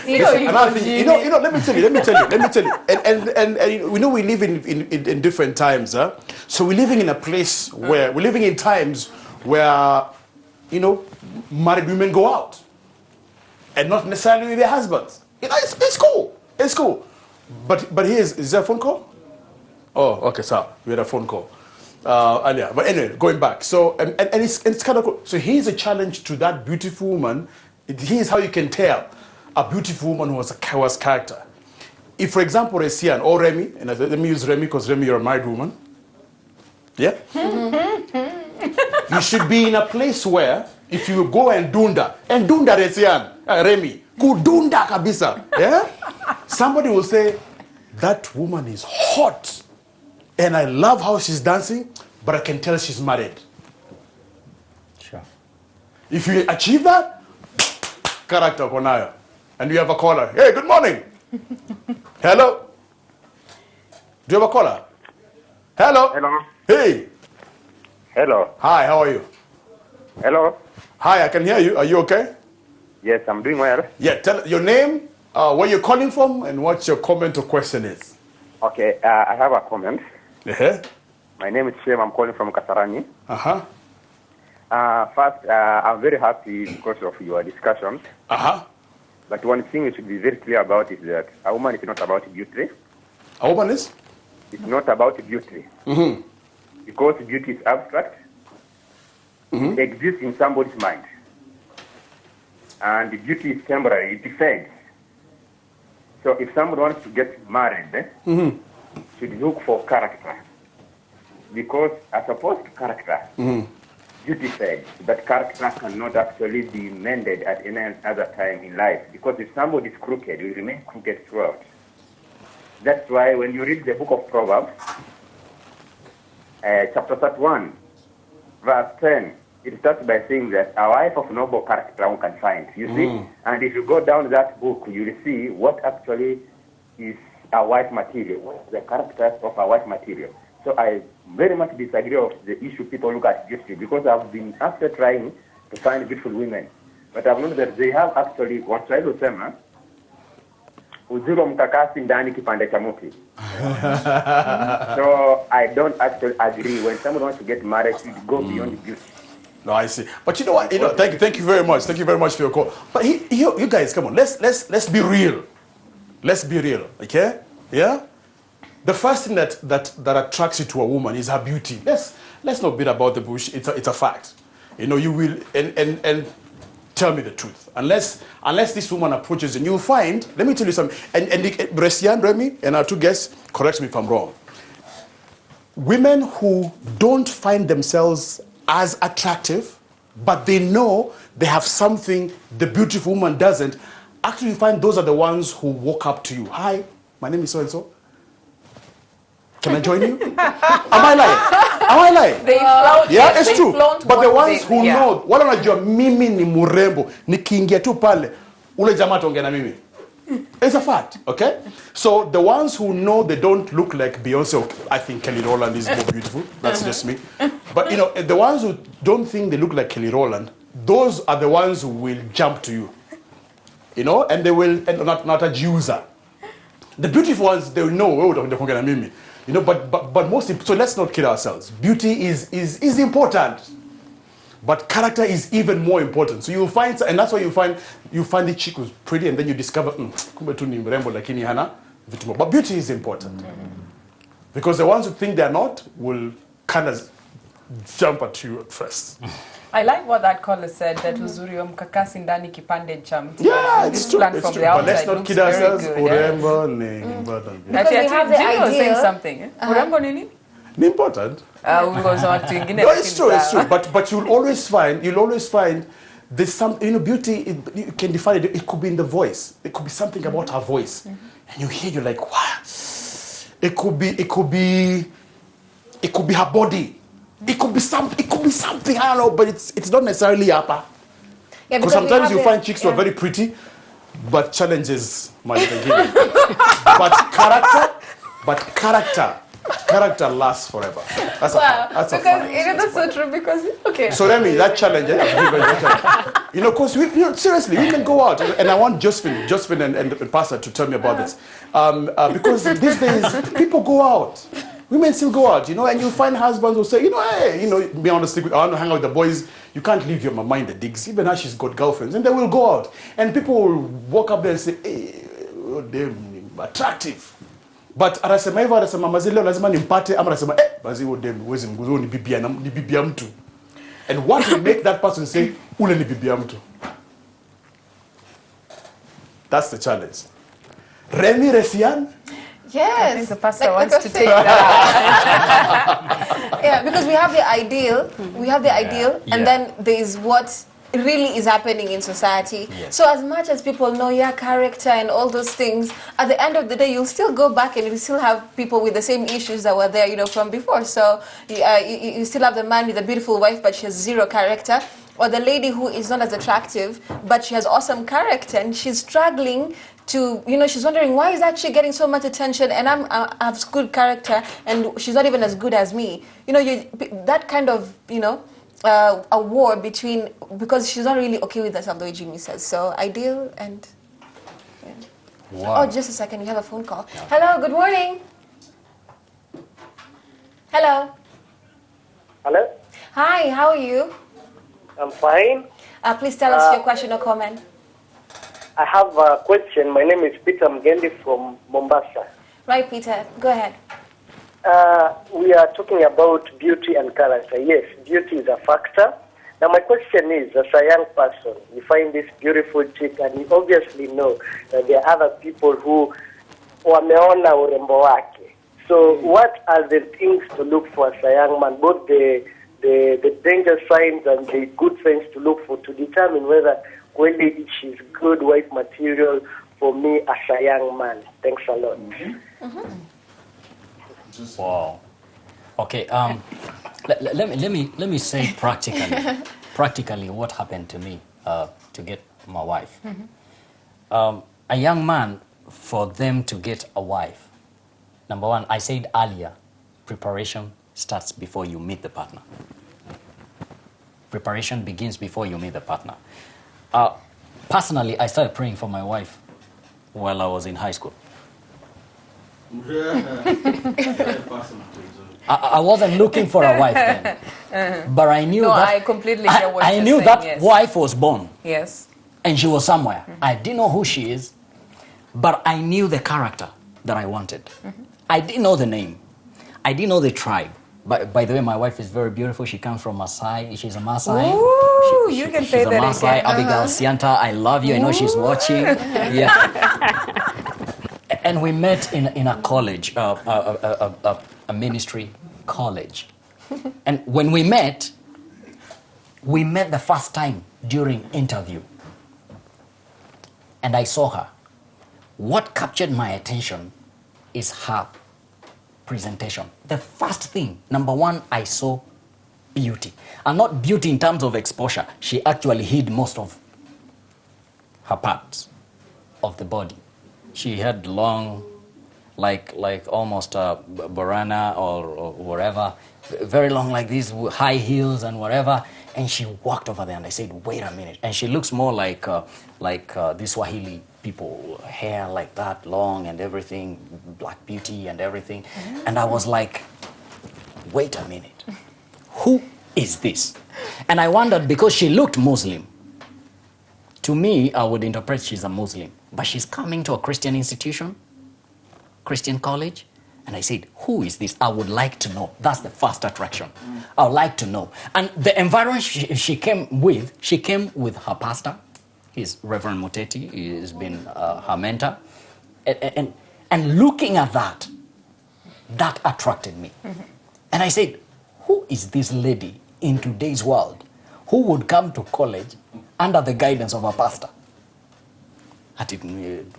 Another thing, let me tell you. And we know we live in different times, so we're living in a place where we're living in times where, married women go out, and not necessarily with their husbands. It's cool. It's cool. But is there a phone call? Oh, okay, so we had a phone call earlier. But anyway, going back. So and it's kind of cool. So here's a challenge to that beautiful woman. Here's how you can tell a beautiful woman who has character. If, for example, Resian or Remy, and let me use Remy because Remy, you're a married woman. Yeah? You should be in a place where If you go and dunda Resian, Remy, kudunda kabisa, yeah? Somebody will say, that woman is hot. And I love how she's dancing, but I can tell she's married. Sure. If you achieve that, character konayo. And you have a caller. Hey, good morning. Hello? Do you have a caller? Hello? Hello. Hey. Hello. Hi, how are you? Hello. Hi, I can hear you. Are you okay? Yes, I'm doing well. Yeah, tell your name, where you're calling from, and what your comment or question is. Okay, I have a comment. Uh-huh. My name is Shem. I'm calling from Kasarani. Uh-huh. First, I'm very happy because of your discussions. Uh-huh. But one thing we should be very clear about is that a woman is not about beauty. A woman is? It's not about beauty. Mm-hmm. Because beauty is abstract. Mm-hmm. It exists in somebody's mind. And beauty is temporary. It fades. So if someone wants to get married, should look for character. Because as opposed to character, beauty fades. But character cannot actually be mended at any other time in life. Because if somebody is crooked, will remain crooked throughout. That's why when you read the book of Proverbs, chapter 31, verse 10, it starts by saying that a wife of noble character one can find. You see? And if you go down that book, you will see what actually is a wife material, what the characters of a wife material. So I very much disagree with the issue people look at beauty, because I've been after trying to find beautiful women. But I've noticed that they have actually, what I will say, uzuri wa mkakasi ndani kipande cha muti. So I don't actually agree. When someone wants to get married, should go beyond beauty. No, I see. But you know what? Thank you very much. Thank you very much for your call. But you guys, come on. Let's be real. Let's be real. Okay? Yeah? The first thing that attracts you to a woman is her beauty. Let's not beat about the bush. It's a fact. You know, you will and tell me the truth. Unless this woman approaches you, you'll find, let me tell you something, and Resian, Remy, and our two guests, correct me if I'm wrong. Women who don't find themselves as attractive, but they know they have something the beautiful woman doesn't, actually you find those are the ones who walk up to you. Hi, my name is so-and-so. Can I join you? Am I lying? They flaunt. Yeah, it's true. But the ones who yeah. know, wala unajua mimi ni murembo, nikiingia tu pale, ule jamaa tuongea na mimi. It's a fact, okay? So the ones who know they don't look like Beyonce, okay, I think Kelly Rowland is more beautiful. That's just me. But you know, the ones who don't think they look like Kelly Rowland, those are the ones who will jump to you. You know, and they will, and not a user. The beautiful ones, they will know, you know, but most, so let's not kid ourselves. Beauty is important, but character is even more important. So you'll find, and that's why you find the chick who's pretty, and then you discover, kumbe tu ni mrembo lakini hana vitu mo. But beauty is important, because the ones who think they're not will kind of jump at you at first. I like what that caller said, that uzuri wa mkakasi ndani kipande cha mti. Yeah, it's true. It's true. But let's not kid ourselves. Urembo ni important. Because we have the idea. Saying something. Urembo nini? Ni important. No, it's true. But you'll always find there's some, you know, beauty. You can define it. It could be in the voice. It could be something about her voice, and you hear, you're like, what? It could be her body. It could be something, I don't know, but it's not necessarily upper. Yeah, because sometimes you find chicks who are very pretty, but challenges might begin. but character lasts forever. That's a fact. That's so true, because, okay. So Remy, that challenge, you know, because seriously, we can go out, and I want Josephine and Pastor to tell me about this. Because these days, people go out. Women still go out, you know, and you find husbands who say, you know, hey, you know, I want to hang out with the boys. You can't leave your mama in the digs. Even now she's got girlfriends, and they will go out. And people will walk up there and say, hey, they're attractive. But anasema mazile lazima nimpate, ama anasema bazi dem wezi mguzo ni bibia mtu. And what will make that person say ule ni bibia mtu? That's the challenge. Remy Resian? Yes. I think the pastor wants to take that. Yeah, because we have the ideal, and then there is what really is happening in society. Yes. So as much as people know your character and all those things, at the end of the day, you'll still go back and you still have people with the same issues that were there, you know, from before. So you still have the man with a beautiful wife, but she has zero character. Or the lady who is not as attractive, but she has awesome character and she's struggling to, you know, she's wondering, why is that she getting so much attention and I have good character and she's not even as good as me? You know, that kind of, you know, a war between, because she's not really okay with herself the way Jimmy says. So ideal and... Yeah. Wow. Oh, just a second, we have a phone call. Hello, good morning. Hello. Hello. Hi, how are you? I'm fine. Please tell us your question or comment. I have a question. My name is Peter Mgendi from Mombasa. Right, Peter, go ahead. We are talking about beauty and character. Yes, beauty is a factor. Now my question is, as a young person, you find this beautiful chick and you obviously know that there are other people who wameona urembo wake. So what are the things to look for as a young man, both the danger signs and the good things to look for to determine whether really she's good wife material for me as a young man? Thanks a lot. Wow. Okay. Let me say practically what happened to me to get my wife. A young man, for them to get a wife, number one, I said earlier, preparation starts before you meet the partner. Preparation begins before you meet the partner. Personally, I started praying for my wife while I was in high school. I wasn't looking for a wife then, but I knew that I completely hear what I you're knew saying, that yes. wife was born. Yes. And she was somewhere. I didn't know who she is, but I knew the character that I wanted. I didn't know the name. I didn't know the tribe. By the way, my wife is very beautiful. She comes from Maasai. She's a Maasai. Ooh, you can say she's a that Maasai. again. Abigail Sianta, I love you. I know she's watching. Yeah. And we met in a college, a ministry college. And when we met the first time during interview. And I saw her. What captured my attention is her presentation. The first thing, number one, I saw beauty. And not beauty in terms of exposure. She actually hid most of her parts of the body. She had long, like almost a Borana or whatever, very long like these, high heels and whatever. And she walked over there and I said, wait a minute. And she looks more like the Swahili people, hair like that, long and everything, black beauty and everything. And I was like, wait a minute, who is this? And I wondered, because she looked Muslim. To me, I would interpret she's a Muslim. But she's coming to a Christian institution, Christian college. And I said, who is this? I would like to know. That's the first attraction. I would like to know. And the environment she came with her pastor. He's Reverend Muteti. He's been her mentor. And looking at that attracted me. And I said, who is this lady in today's world who would come to college under the guidance of a pastor? I didn't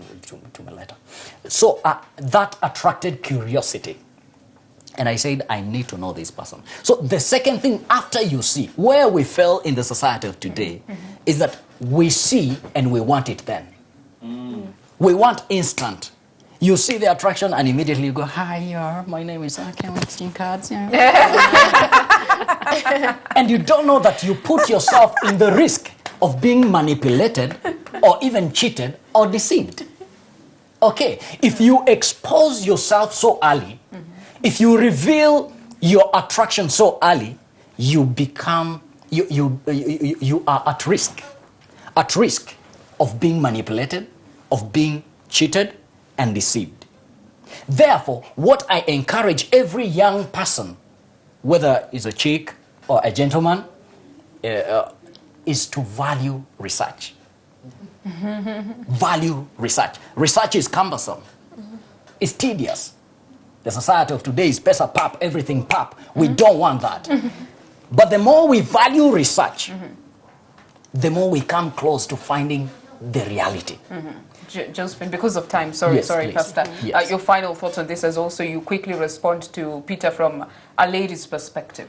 to me later. So that attracted curiosity. And I said, I need to know this person. So the second thing, after you see, where we fell in the society of today, is that we see and we want it then. We want instant. You see the attraction and immediately you go, hi, my name is, can we exchange cards? Yeah. And you don't know that you put yourself in the risk of being manipulated or even cheated or deceived. Okay, if you expose yourself so early, if you reveal your attraction so early, you become, you are at risk of being manipulated, of being cheated and deceived. Therefore, what I encourage every young person, whether it's a chick or a gentleman, is to value research. Value research. Research is cumbersome. It's tedious. The society of today is pesa pap, everything pap. We don't want that. But the more we value research, the more we come close to finding the reality. Josephine, because of time, sorry, please. Pastor. Yes. Your final thoughts on this as also you quickly respond to Peter from a lady's perspective.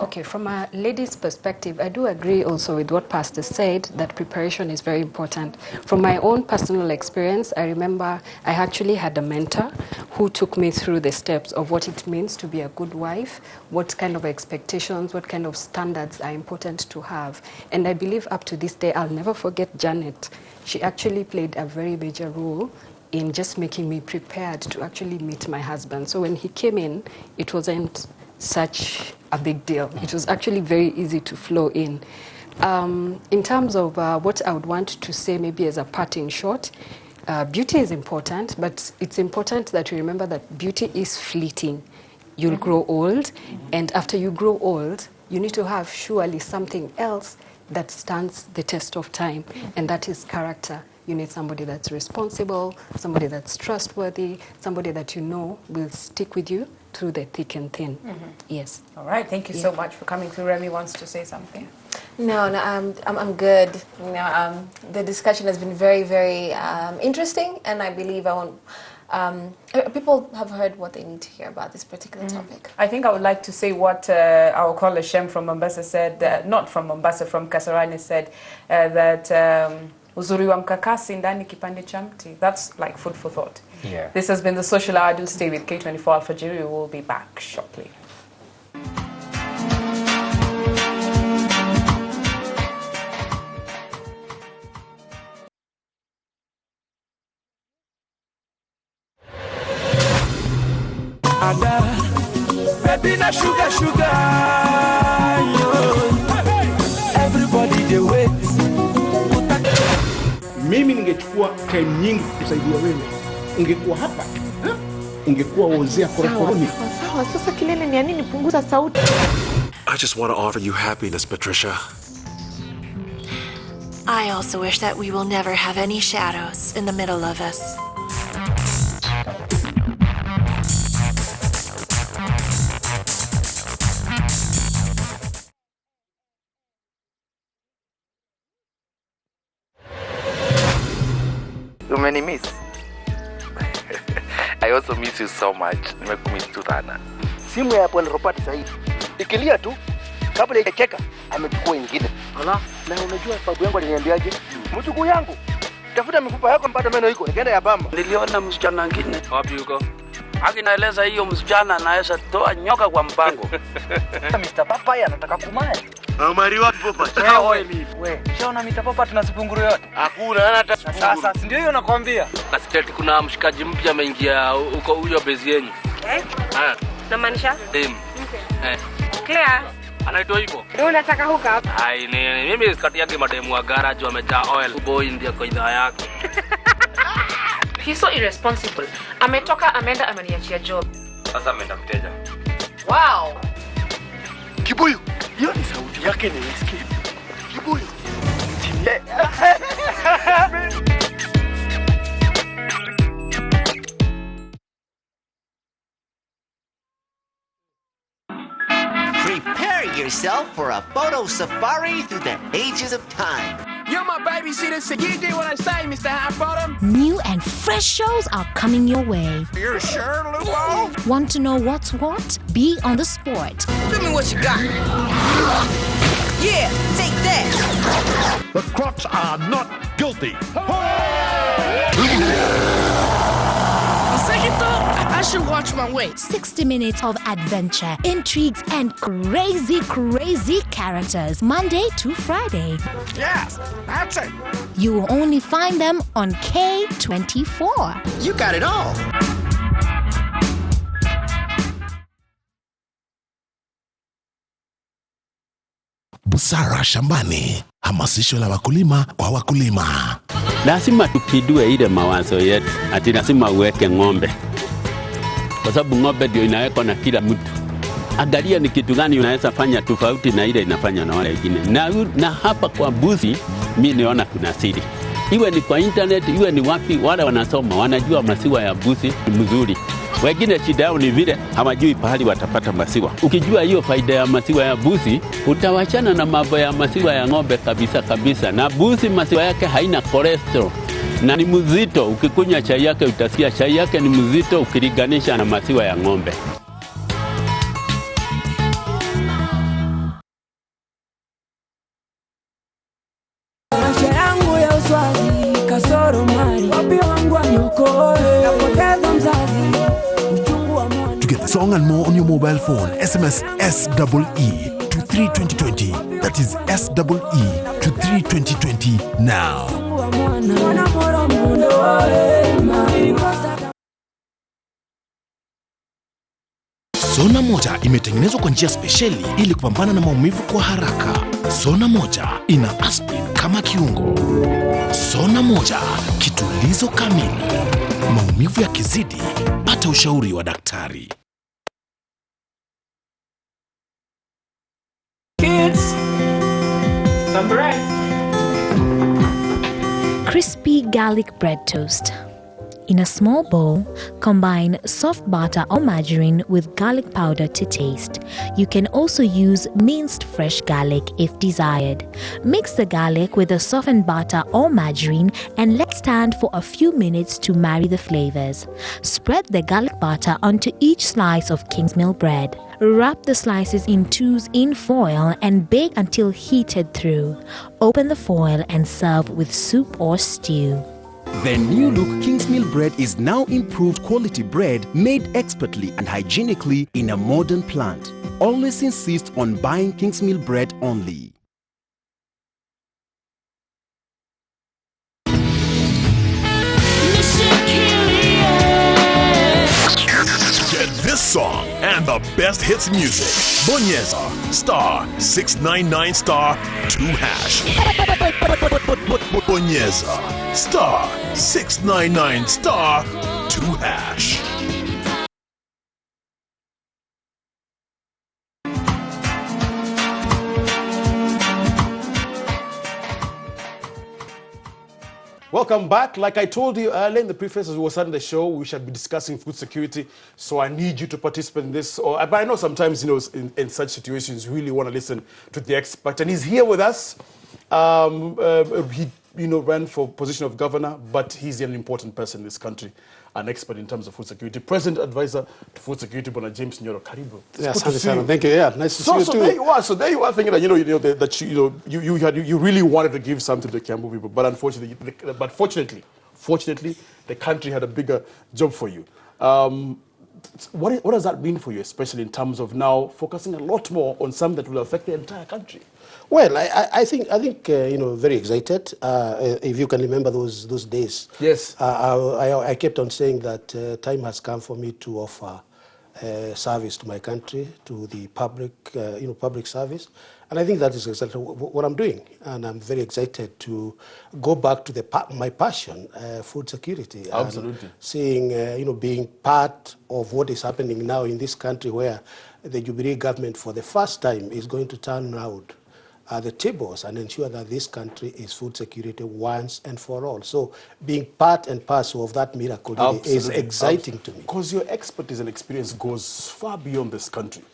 Okay, from a lady's perspective, I do agree also with what Pastor said, that preparation is very important. From my own personal experience, I remember I actually had a mentor who took me through the steps of what it means to be a good wife, what kind of expectations, what kind of standards are important to have. And I believe up to this day, I'll never forget Janet. She actually played a very major role in just making me prepared to actually meet my husband. So when he came in, it wasn't such a big deal. It was actually very easy to flow in. In terms of what I would want to say maybe as a parting shot, beauty is important, but it's important that you remember that beauty is fleeting. You'll grow old, and after you grow old, you need to have surely something else that stands the test of time, and that is character. You need somebody that's responsible, somebody that's trustworthy, somebody that you know will stick with you through the thick and thin. Yes. All right. Thank you so much for coming through. Remy wants to say something. No, I'm good. You know, the discussion has been very, very interesting, and I believe people have heard what they need to hear about this particular topic. I think I would like to say what our caller Shem from Mombasa said, not from Mombasa, from Kasarani said, that uzuri wa mkakasi ndani kipande cha mti. That's like food for thought. Yeah. This has been the Social Hour. Do stay with K24 Alpha Jiri. We will be back shortly. Baby, na sugar, everybody they wait. Mimi ningechukua time nyingi kusaidia wewe. Ungekuwa hapa, ungekuwa wozea korokoroni. Sawa, sasa kilele ni nini? Punguza sauti. I just want to offer you happiness, Patricia. I also wish that we will never have any shadows in the middle of us. You many miss. I also miss you so much. Nimekumiss tu sana. Simu ya Bwana Robert sasa hivi ikilia tu kabla hajacheka amechukua nyingine. Ala, na unajua babu yangu aliniambiaje? Mchukuu yangu tafuta mifupa yako mpaka meno iko. Nikaenda ya bamba. Niliona msichana mwingine. Wapi yuko? Akinaeleza hiyo msichana anaweza toa nyoka kwa mpango. Mr. Papa anataka kumaya. Amari wapi Papa? Wewe, shaona Mr. Papa tunasipunguru yote. Hakuna hata sasa ndio hiyo nakwambia. Nasikia kuna mshikaji mpya ameingia huko huyo bezi yenu. Na maanisha? Okay. Clear. Anaitwa hivyo. Ndio unataka hook up? Hai mimi sikati yake mademu wa garage wamejaa oil. Boy ndio kwa idhaa yake. He's so irresponsible. Ametoka ameenda ameniachia job. Sasa ameenda mteja. Wow. Kibuyu. Hiyo ni sauti yake nisikie. Kibuyu. Prepare yourself for a photo safari through the ages of time. You're my babysitter, so you do what I say, Mr. Halfbottom. New and fresh shows are coming your way. You're sure, Lupo? Want to know what's what? Be on the sport. Tell me what you got. Yeah, take that. The Crocs are not guilty. Second thought, I should watch my weight. 60 minutes of adventure, intrigues, and crazy characters. Monday to Friday. Yes, that's it. You will only find them on K24. You got it all. Busara shambani, hamasisho la wakulima kwa wakulima. Lazima tukidue ile mawazo yetu, ati lazima uweke ng'ombe, kwa sababu ng'ombe ndio inawekwa na kila mtu. Angalia ni kitu gani unaweza fanya tofauti na ile inafanya na wale wengine. Na hapa kwa mbuzi, mimi niona kuna siri. Iwe ni kwa internet, iwe ni wapi, wale wanasoma wanajua maziwa ya mbuzi ni mzuri. Wengine shida yao ni vile hawajui pahali watapata maziwa. Ukijua hiyo faida ya maziwa ya mbuzi, utawachana na mambo ya maziwa ya ng'ombe kabisa kabisa. Na mbuzi maziwa yake haina cholesterol na ni mzito. Ukikunywa chai yake utasikia chai yake ni mzito ukilinganisha na maziwa ya ng'ombe. To get the song and more on your mobile phone, SMS SEE to 32020. That is SEE to 32020 now. Sona moja imetengenezwa kwa njia spesheli ili kupambana na maumivu kwa haraka. Sona moja ina aspirin kama kiungo. Sona moja, kitulizo kamili. Maumivu yakizidi, pata ushauri wa daktari. Kids, some bread. Crispy garlic bread toast. In a small bowl, combine soft butter or margarine with garlic powder to taste. You can also use minced fresh garlic if desired. Mix the garlic with the softened butter or margarine and let stand for a few minutes to marry the flavors. Spread the garlic butter onto each slice of Kingsmill bread. Wrap the slices in twos in foil and bake until heated through. Open the foil and serve with soup or stew. The new look Kingsmill bread is now improved quality bread made expertly and hygienically in a modern plant. Always insist on buying Kingsmill bread only. Get this song and the best hits music. Bonyeza *699 *2#. Bonyeza *699 *2#. Welcome back. Like I told you earlier in the preface as we were starting the show, we shall be discussing food security. So I need you to participate in this. But I know sometimes, in such situations, you really want to listen to the expert. And he's here with us. He, ran for position of governor, but he's an important person in this country, an expert in terms of food security. President advisor to food security, Bwana James Nyoro. Karibu. Yes, thank you. Yeah, nice to see you too. There you are. So there you are thinking that you really wanted to give something to the Kiambu people, but fortunately, the country had a bigger job for you. What does that mean for you, especially in terms of now focusing a lot more on something that will affect the entire country? Well, I think very excited. If you can remember those days. Yes. I kept on saying that time has come for me to offer service to my country, to the public, public service. And I think that is exactly what I'm doing. And I'm very excited to go back to my passion, food security. Absolutely. And seeing, being part of what is happening now in this country, where the Jubilee government for the first time is going to turn around the tables and ensure that this country is food security once and for all. So being part and parcel of that miracle is exciting to me. Because your expertise and experience goes far beyond this country.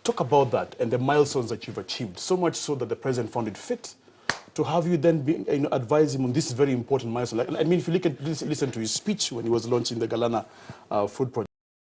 Talk about that and the milestones that you've achieved, so much so that the president found it fit to have you then advise him on this very important milestone. I mean, if you listen to his speech when he was launching the Galana food project,